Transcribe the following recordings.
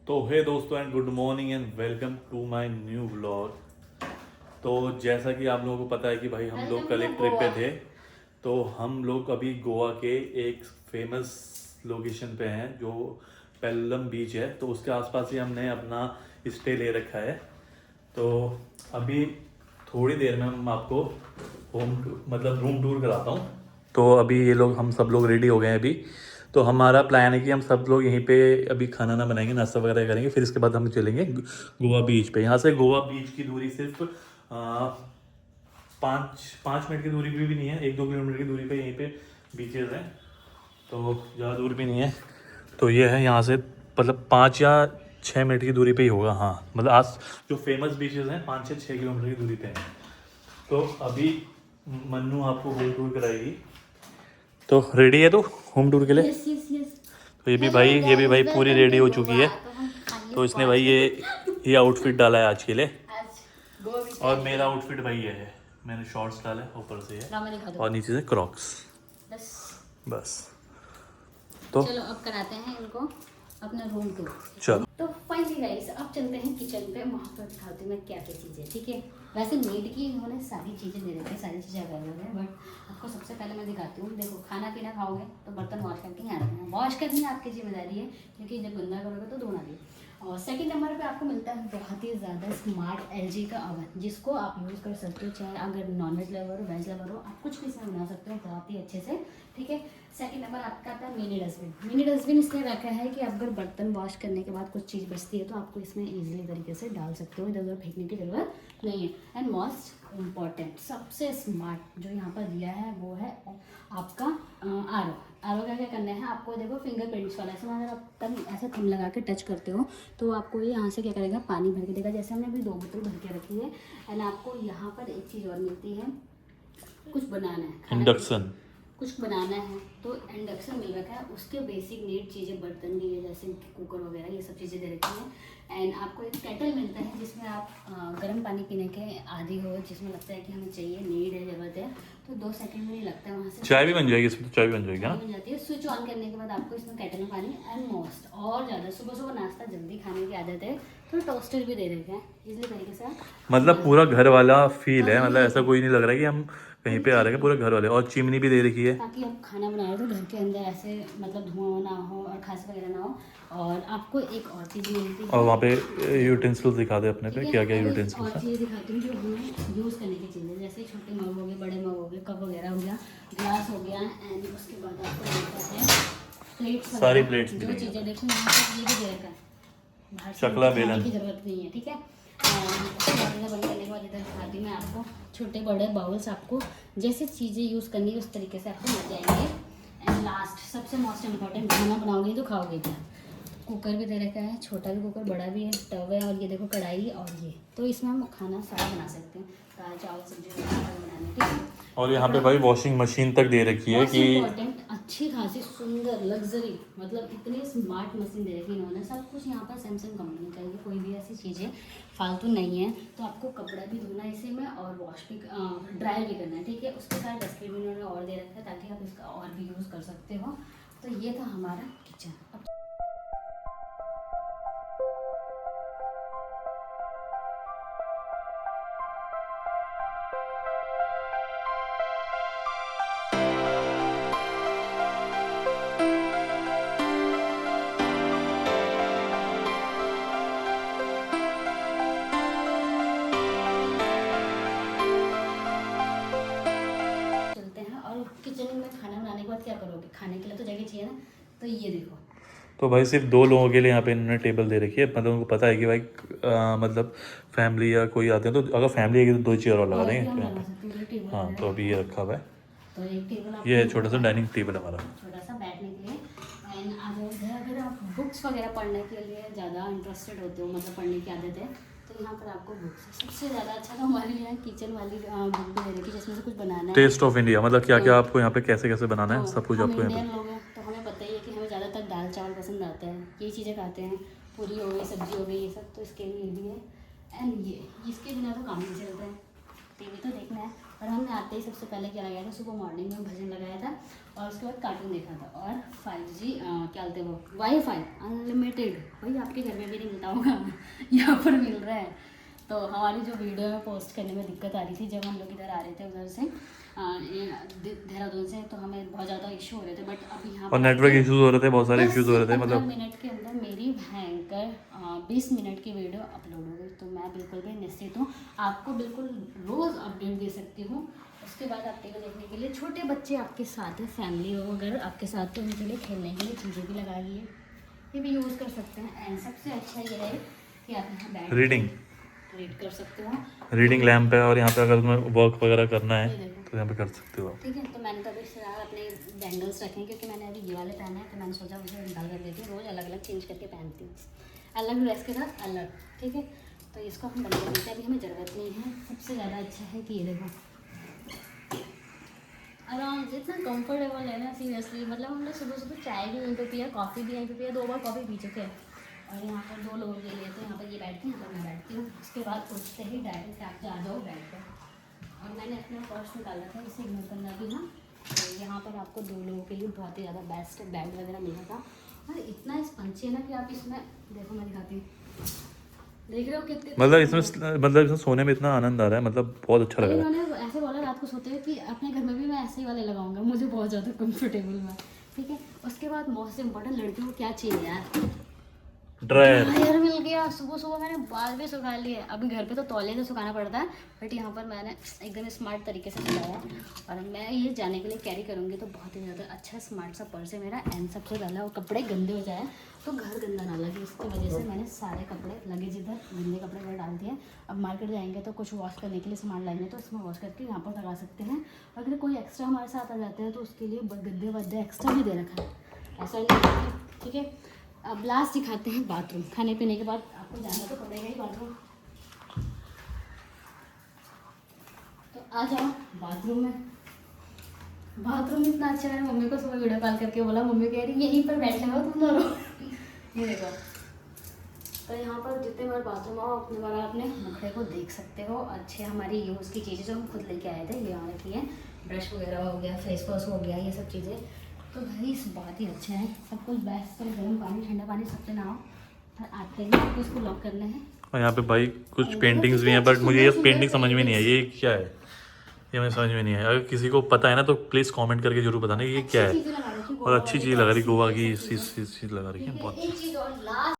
तो हे दोस्तों and good morning and welcome to my new vlog. तो जैसा कि आप लोगों को पता है कि भाई हम लोग कल एक ट्रिप पे थे। तो हम लोग अभी गोवा के एक फेमस लोकेशन पे हैं जो पेल्लम बीच है। तो उसके आसपास ही हमने अपना स्टे ले रखा है। तो अभी थोड़ी देर में हम आपको मतलब रूम टूर कराता हूँ। तो अभी ये लोग हम सब लोग रेडी हो गए हैं अभी। तो हमारा प्लान है कि हम सब लोग यहीं पे अभी खाना ना बनाएंगे, नाश्ता वगैरह करेंगे, फिर इसके बाद हम चलेंगे गोवा बीच पे। यहाँ से गोवा बीच की दूरी सिर्फ 5 मिनट की दूरी भी नहीं है, 1-2 किलोमीटर की दूरी पे यहीं पे बीचेस हैं। तो ज़्यादा दूर भी नहीं है। तो ये है यहाँ से मतलब 5 या 6 मिनट की दूरी पे ही होगा। हाँ मतलब आज जो फेमस बीचेस हैं 5 से 6 किलोमीटर की दूरी पे हैं। तो अभी मन्नू आपको होम टूर कराएगी। तो रेडी है तू होम टूर के लिए? Yes yes yes. तो ये भी भाई पूरी रेडी हो चुकी है। तो हम खाएंगे तो इसने भाई ये आउटफिट डाला है आज के लिए। आज गोवा बीच और मेरा आउटफिट भाई ये है, मैंने शॉर्ट्स डाला है, ऊपर से है रामा दिखा दो और नीचे से क्रॉक्स। बस। बस तो चलो अब कराते हैं इनको अपना रूम टूर। चलो तो फाइनली गाइस अब चलते हैं किचन पे, वहाँ पर दिखाती हूँ मैं क्या क्या चीज़ें। ठीक है, वैसे मेड की इन्होंने सारी चीज़ें दे रखी है, सारी चीज़ें अवेलेबल है, बट आपको सबसे पहले मैं दिखाती हूँ। देखो खाना पीना खाओगे तो बर्तन वॉश करके ही आना है, वॉश करनी आपकी जिम्मेदारी है, क्योंकि जब गंदा करोगे तो धोना भी। और सेकंड नंबर पे आपको मिलता है बहुत ही ज़्यादा स्मार्ट एलजी का ओवन, जिसको आप यूज़ कर सकते हो, चाहे अगर नॉनवेज लवर हो वेज लवर हो, आप कुछ भी इसमें बना सकते हो बहुत ही अच्छे से। ठीक है, सेकंड नंबर आपका आता है मिनी डस्टबिन। मिनी डस्टबिन इसलिए रखा है कि अगर बर्तन वॉश करने के बाद कुछ चीज़ बचती है तो आपको इसमें ईजिली तरीके से डाल सकते हो, इधर उधर फेंकने की जरूरत नहीं है। एंड मोस्ट इम्पॉर्टेंट सबसे स्मार्ट जो यहाँ पर दिया है वो है आपका आर ओ। का क्या करना है आपको, देखो फिंगरप्रिंट्स वाला, इसमें अगर आप तब ऐसा थंब लगा के टच करते हो तो आपको ये यहाँ से क्या करेगा, पानी भर के देगा। जैसे हमने अभी 2 बोतल भर के रखी है। एंड आपको यहाँ पर एक चीज़ और मिलती है, कुछ बनाना है, इंडक्शन कुछ बनाना है तो इंडक्शन मिल रखा है। उसके बेसिक नीड चीज़ें बर्तन की जैसे कुकर वगैरह ये सब चीज़ें दे रखी हैं। एंड आपको एक केटल मिलता है जिसमें आप गर्म पानी पीने के आदी हो, जिसमें लगता है कि हमें चाहिए, नीड है, ज़रूरत है, तो 2 सेकंड में नहीं लगता है, वहाँ से चाय भी बन जाएगी इसमें। तो चाय भी बन जाएगी चाय ना, बन जाती है। स्विच ऑन करने के बाद आपको इसमें केटल में पानी। एंड मोस्ट और ज़्यादा सुबह सुबह नाश्ता जल्दी खाने की आदत है तो टोस्टर भी दे रखे हैं, इजली तरीके से मतलब पूरा घर वाला फील है। मतलब ऐसा हाँ, कोई नहीं लग रहा है कि हम कहीं पे आ रहे हैं, पूरे घर वाले। और चिमनी भी दे रखी है ताकि आप खाना बना रहे हो तो घर के अंदर ऐसे मतलब धुआं ना हो और खांसी वगैरह ना हो। और आपको एक और चीज़ मिलती है, और वहाँ पे यूटेंसिल्स दिखा दे अपने पे, ठीक है, क्या क्या और एक यूटेंसिल्स और है। चीज़ दिखाती हूँ जो हमें यूज़ करने की चीज़ें, जैसे छोटे मग हो गए, बड़े मग हो गए, कप वगैरह हो गया, ग्लास हो गया। एंड उसके बाद आपको मिलता है प्लेट्स, सारी प्लेट्स जो मिलेंगी। चीज़ें देखो यहाँ पर ये भी दे रखा है, बाहर से चकला खाने बेलन। की ज़रूरत नहीं है। ठीक है, उसके बाद में बंद करने के बाद इधर दिखाती हूँ मैं आपको छोटे बड़े बाउल्स, आपको जैसे चीज़ें यूज़ करनी है उस तरीके से आपको मिल जाएंगे। एंड लास्ट सबसे मोस्ट इम्पॉर्टेंट, खाना बनाओगे तो खाओगे क्या, कुकर भी दे रखा है, छोटा भी कुकर, बड़ा भी है, टव है, और ये देखो कढ़ाई, और ये तो इसमें हम खाना सारा बना सकते हैं, दाल चावल सब्जी बनाने। ठीक है, और यहाँ पे भाई वॉशिंग मशीन तक दे रखी है मोस्ट कि इम्पॉर्टेंट अच्छी खासी सुंदर लग्जरी, मतलब इतनी स्मार्ट मशीन दे रखी इन्होंने। सब कुछ यहाँ पर सैमसंग कंपनी का, ये कोई भी ऐसी चीज़ें फालतू नहीं है। तो आपको कपड़ा भी धोना है इसी में और वॉश भी ड्राई भी करना है। ठीक है, उसके साथ डस्टबिन भी इन्होंने और दे रखा है ताकि आप इसका और भी यूज़ कर सकते हो। तो ये था हमारा किचन। अब चलते हैं, और किचन में खाना बनाने के बाद क्या करोगे, खाने के लिए तो जगह चाहिए ना। तो ये देखो, तो भाई सिर्फ 2 लोगों के लिए यहाँ पे इन्होंने टेबल दे रखी है। मतलब उनको पता है कि भाई मतलब फैमिली या कोई आते हैं तो अगर फैमिली आएगी तो 2 चेयर और लगा और भी देंगे हम तो यहाँ लगा पे। सकते हैं टेबल हाँ तो वगैरह। अभी ये रखा हुआ है, तो एक टेबल आपको ये है मिल छोटा सा जाएगा, डाइनिंग टेबल हमारा। छोटा सा बैठने के लिए। एंड अगर आप बुक्स वगैरह पढ़ने के लिए ज़्यादा इंटरेस्टेड होते हो, मतलब पढ़ने की आदत है, तो यहाँ पर आपको बुक्स सबसे ज़्यादा अच्छा तो हमारे लिए किचन वाली बुक भी दे रखी है जिसमें से कुछ बनाना है। टेस्ट ऑफ इंडिया, मतलब क्या क्या तो आपको यहाँ पे कैसे कैसे बनाना है, तो सब कुछ हम आपको यहाँ इंडियन पे। लोग हैं तो हमें पता ही है कि हमें ज़्यादातर दाल चावल पसंद आता है, यही चीज़ें खाते हैं, पूरी हो गई, सब्जी हो गई, ये सब, तो इसके लिए भी है। एंड ये इसके बिना तो काम नहीं चलता है। टीवी तो देखना है। और हमने आते ही सबसे पहले क्या लगाया था, सुबह मॉर्निंग में भजन लगाया था और उसके बाद कार्टून देखा था। और 5G क्या बोलते हैं वो, वाईफाई अनलिमिटेड भाई आपके घर में भी नहीं मिलता होगा यहाँ पर मिल रहा है। तो हमारी जो वीडियो में पोस्ट करने में दिक्कत आ रही थी जब हम लोग इधर आ रहे थे उधर से देहरादून से, तो हमें बहुत ज़्यादा इशू हो रहे थे। बट अभी यहाँ और नेटवर्क इश्यूज हो रहे थे, बहुत सारे 10 इश्यूज हो रहे थे, से 15 मतलब मिनट के अंदर मेरी भयंकर 20 मिनट की वीडियो अपलोड हो गई। तो मैं बिल्कुल भी निश्चित हूँ, आपको बिल्कुल रोज़ अपडेट दे सकती हूँ। उसके बाद आपके को देखने के लिए छोटे बच्चे आपके साथ है, फैमिली हो अगर आपके साथ, तो उनके लिए खेलने के लिए चीज़ें भी लगा ली है, ये भी यूज़ कर सकते हैं। एंड सबसे अच्छा ये है कि आप यहाँ बैठ रीड कर सकते हो। रीडिंग लैम्प है, और यहाँ पे अगर तुम्हें वर्क वगैरह करना है ये देखो, तो यहाँ पे कर सकते हो। ठीक है। तो मैंने तो अभी फिलहाल अपने बैंगल्स रखे हैं क्योंकि मैंने अभी ये वाले पहने हैं, तो मैंने सोचा मुझे निकाल कर देती हूँ, रोज़ अलग अलग चेंज करके पहनती हूँ, अलग ड्रेस के साथ अलग, ठीक है। तो इसको हम बंद कर देते हैं, अभी हमें ज़रूरत नहीं है। सबसे ज़्यादा अच्छा है कि ये देखो आराम से, इतना कंफर्टेबल है ना सीरियसली। मतलब हम लोग सुबह सुबह चाय भी यहीं पे पिया, कॉफ़ी भी यहीं पे पिया, 2 बार कॉफ़ी पी चुके हैं। और यहाँ पर 2 लोगों के लिए तो यहाँ पर ये बैठते हैं, यहाँ पर मैं बैठती हूँ। उसके बाद उठते ही डायरेक्ट आप जा जाओ बेड पर। और मैंने अपना पर्स निकाला था, इसे इग्नोर करना भी ना। तो यहाँ पर आपको 2 लोगों के लिए बहुत ही ज़्यादा बेस्ट बेड वगैरह मिला था। और इतना स्पंची है ना कि आप इसमें देखो, मैं दिखाती हूँ, देख रहे हो कितने, मतलब इसमें सोने में इतना आनंद आ रहा है, मतलब बहुत अच्छा लग रहा है। इन्होंने ऐसे बोला रात को सोते हुए कि अपने घर में भी मैं ऐसे ही वाले लगाऊंगा, मुझे बहुत ज़्यादा कंफर्टेबल हुआ, ठीक है। उसके बाद मोस्ट इम्पोर्टेंट, लड़कियों को क्या चाहिए यार, ड्रायर मिल गया। सुबह सुबह मैंने बाल भी सुखा लिए। अभी घर पे तो तौलिए से सुखाना पड़ता है, बट यहाँ पर मैंने एकदम स्मार्ट तरीके से सुखाया। और मैं ये जाने के लिए कैरी करूँगी तो बहुत ही ज़्यादा अच्छा स्मार्ट सा पर्स है मेरा। एंड सबसे पहला वो कपड़े गंदे हो जाए तो घर गंदा ना लगे, इसकी वजह से मैंने सारे कपड़े लगेज इधर गंदे कपड़े इधर डाल दिए। अब मार्केट जाएंगे तो कुछ वॉश करने के लिए सामान लाएंगे तो इसमें वॉश करके यहाँ पर लगा सकते हैं। अगर कोई एक्स्ट्रा हमारे साथ आ जाते हैं तो उसके लिए गद्दे वद्दे एक्स्ट्रा भी दे रखा है, ऐसा नहीं, ठीक है। अब लास्ट दिखाते हैं बाथरूम। खाने पीने के बाद आपको जाना तो पड़ेगा ही बाथरूम, तो आ जाओ बाथरूम में। बाथरूम इतना अच्छा है, मम्मी को सुबह वीडियो कॉल करके बोला, मम्मी कह रही यहीं पर बैठे हो तुम दोनों ये देखो। तो यहाँ पर जितने बार बाथरूम आओ अपने बार अपने मुखड़े को देख सकते हो। अच्छे हमारी यूज़ की चीज़ें जो हम खुद लेके आए थे ये वाले की है, ब्रश वगैरह हो गया, फेस वॉश हो गया, ये सब चीज़ें तो भाई इस बात ही अच्छा है। सब कुछ बेस्ट है, गर्म पानी ठंडा पानी सबसे नहाओ। और आते ही आपको इसको लॉक करना है। और यहाँ पे भाई कुछ पेंटिंग्स भी हैं, बट मुझे ये पेंटिंग समझ में नहीं है, ये क्या है, ये मुझे समझ में नहीं है। अगर किसी को पता है ना तो प्लीज़ कमेंट करके जरूर बताना ये क्या है। और अच्छी चीज़ लगा रही, गोवा की चीज़ लगा रही है बहुत। एक चीज़ और लास्ट,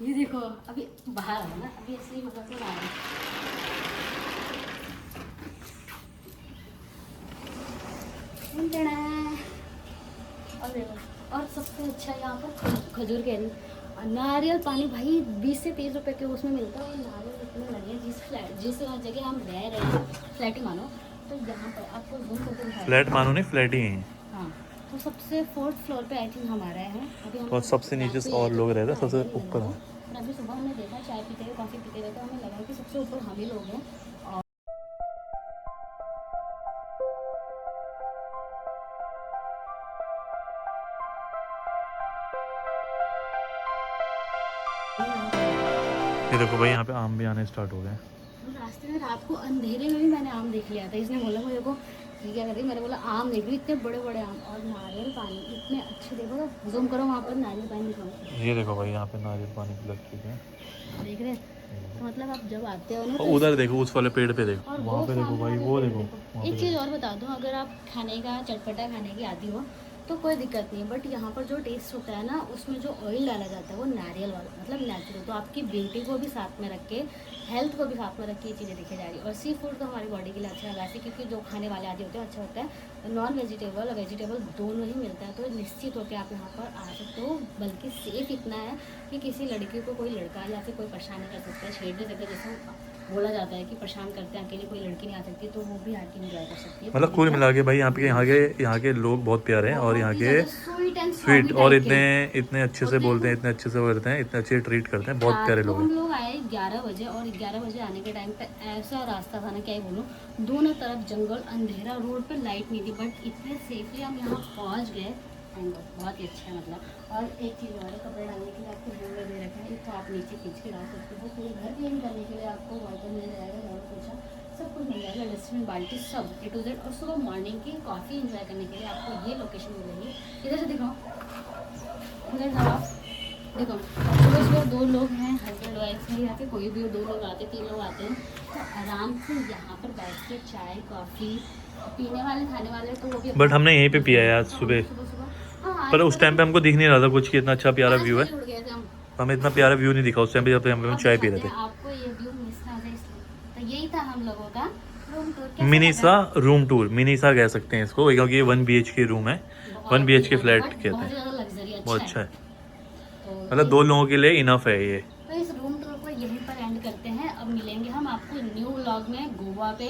ये देखो अभी बाहर आ ना, अभी असली मतलब तो आ रहा है। और देखो, और सबसे अच्छा यहाँ पर खजूर कैरी नारियल पानी भाई 20 से 30 रुपए के उसमें मिलता है। और नारियल इतने लगे जिस जगह हम रह रहे हैं, फ्लैट ही मानो, तो यहाँ पर आपको जूम करके दिखाया, फ्लैट मानो नहीं, फ्लैट ही है। हाँ, तो सबसे 4th फ्लोर पे आई थिंक हम आ रहे हैं अभी। हम और सबसे नीचे से और लोग रह रहे हैं, सबसे ऊपर है। और अभी सुबह हमने देखा चाय पीते हुए, कॉफ़ी पीते हुए, तो हमें लगा कि सबसे ऊपर हम ही लोग हैं। और ये देखो भाई यहाँ पे आम भी आने स्टार्ट हो गए। रास्ते में रात को अंधेरे में भी मैंने आम देख लिया था। इसने बोला मुझे को ये क्या कर रही, मैंने बोला आम देख रही, इतने बड़े बड़े आम और नारियल पानी इतने अच्छे। देखो तो जूम करो वहाँ पर नारियल पानी दिखाओ, ये देखो भाई यहाँ पे नारियल पानी भी लग चुके हैं, देख रहे। तो मतलब आप जब आते हो ना और उधर देखो उस वाले पेड़ पे देखो, और वहाँ पे देखो भाई, वो देखो वहाँ एक पे चीज़ और बता दूं, अगर आप खाने का चटपटा खाने की आती हो तो कोई दिक्कत नहीं है। बट यहाँ पर जो टेस्ट होता है ना, उसमें जो ऑयल डाला जाता है वो नारियल वाला, मतलब नेचुरल। तो आपकी ब्यूटी को भी साथ में रख के, हेल्थ को भी साथ में रख के ये चीज़ें देखी जा रही है। और सी फूड तो हमारी बॉडी के लिए अच्छा है वैसे, क्योंकि जो खाने वाले आदि होते हैं अच्छा होता है। नॉन वेजिटेबल और वेजिटेबल दोनों ही मिलता है, तो निश्चित होकर आप यहाँ पर आ सकते हो। बल्कि सेफ इतना है कि किसी लड़की को कोई लड़का या फिर कोई परेशान नहीं कर सकता है, छेड़ नहीं सकता। जैसे बोला जाता है कि परेशान करते हैं, अकेले कोई लड़की नहीं आ सकती, तो वो भी आके एंजॉय कर सकती है। मतलब कुल मिला के भाई यहाँ के लोग बहुत प्यारे हैं और यहाँ के स्वीट एंड स्वीट और इतने अच्छे से बोलते हैं, इतने अच्छे से करते हैं, इतने अच्छे ट्रीट करते हैं, बहुत प्यारे लोग हम हैं। लोग आए 11 बजे और 11 बजे आने के टाइम पे ऐसा रास्ता था ना, क्या ही बोलूँ, दोनों तरफ जंगल, अंधेरा, रोड पे लाइट नहीं थी, बट इतने सेफली हम यहाँ पहुँच गए। बहुत ही अच्छा है मतलब। और एक चीज़ और है, कपड़े डालने के लिए आपको बोर्ड दे रखा है, तो आप नीचे खींच के डाल सकते हो। पूरे घर क्लीन करने के लिए आपको वाटर मिल जाएगा, झाड़ू पोछा सब कुछ मिल जाएगा, डस्टबिन, बाल्टी सब A to Z। और सुबह मॉर्निंग की कॉफ़ी एंजॉय करने के लिए आपको ये लोकेशन मिलेगी। इधर से दिखाओ, उधर जाओ, देखो सुबह सुबह 2 लोग हैं, हस्बैंड वाइफ नहीं आते, कोई भी 2 लोग आते, 3 लोग आते हैं, तो आराम से यहाँ पर बैठ के चाय कॉफ़ी पीने वाले, खाने वाले तो वो भी। बट हमने यहीं पे पिया है आज सुबह, हाँ, पर उस टाइम पे हमको दिख नहीं रहा था कुछ कि इतना अच्छा प्यारा व्यू है। उड़ गए थे हम। हमें इतना प्यारा व्यू नहीं दिखा उस टाइम पे, जब पे हम चाय पी रहे थे। आपको ये व्यू मिस ना हो जाए इसलिए। तो यही था हम लोगों का रूम टूर। मिनीसा रूम टूर, मिनीसा कह सकते हैं इसको, क्योंकि ये 1 BHK रूम है, 1 BHK फ्लैट कहते बहुत हैं। ज़्यादा लग्जरी, बहुत अच्छा है, तो मतलब 2 लोगों के लिए इनफ है ये। तो इस रूम टूर को यहीं पर एंड करते हैं। अब मिलेंगे हम आपको न्यू व्लॉग में, गोवा पे,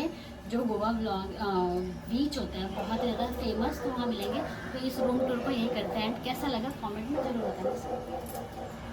जो गोवा बीच होता है बहुत ज़्यादा फेमस, तो वहाँ मिलेंगे। तो इस रूम टूर को यहीं करते हैं एंड। कैसा लगा कमेंट में जरूर बताना।